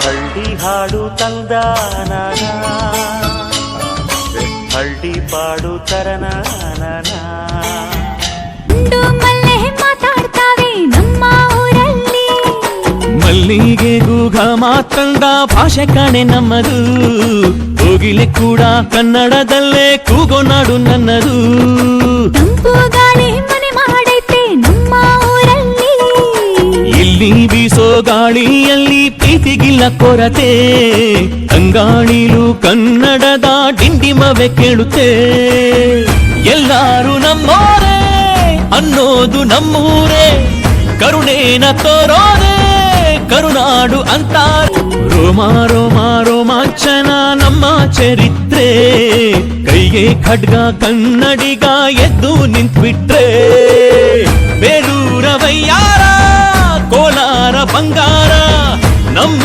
ಹಳ್ಳಿ ಹಾಡು ತಂದಾನ ಹಳ್ಳಿ ಪಾಡು ತರನಾನ ಮಲ್ಲೆ ಮಾತಾಡ್ತಾವೆ ನಮ್ಮ ಊರಲ್ಲಿ ಮಲ್ಲಿಗೆ ಗೂಘ ಮಾತಂದ ಭಾಷೆ ಕಾಣೆ ನಮ್ಮದು ಕೋಗಿಲೆ ಕೂಡ ಕನ್ನಡದಲ್ಲೇ ಕೂಗೋ ನಾಡು ನನ್ನದು ತಂಪು ಗಾಳಿ ಮನೆ ಮಾಡೈತೆ ನಮ್ಮ ಊರಲ್ಲಿ ಇಲ್ಲಿ ಬೀಸೋ ಗಾಳಿಯಲ್ಲಿ ಪ್ರೀತಿಗಿಲ್ಲ ಕೊರತೆ ತಂಗಾಳಿಲು ಕನ್ನಡದ ಡಿಂಡಿಮವೆ ಕೇಳುತ್ತೆ ಎಲ್ಲಾರು ನಮ್ಮೋರೇ ಅನ್ನೋದು ನಮ್ಮೂರೇ ಕರುಣೇನ ತೋರೋರೆ ಕರುನಾಡು ಅಂತ ರೋಮ ರೋಮ ರೋಮಾಂಚನ ನಮ್ಮ ಚರಿತ್ರೆ ಕೈಗೆ ಖಡ್ಗ ಕನ್ನಡಿಗ ಎದ್ದು ನಿಂತ್ಬಿಟ್ರೆ ಬೇಲೂರ ವಯ್ಯಾರ ಕೋಲಾರ ಬಂಗಾರ ನಮ್ಮ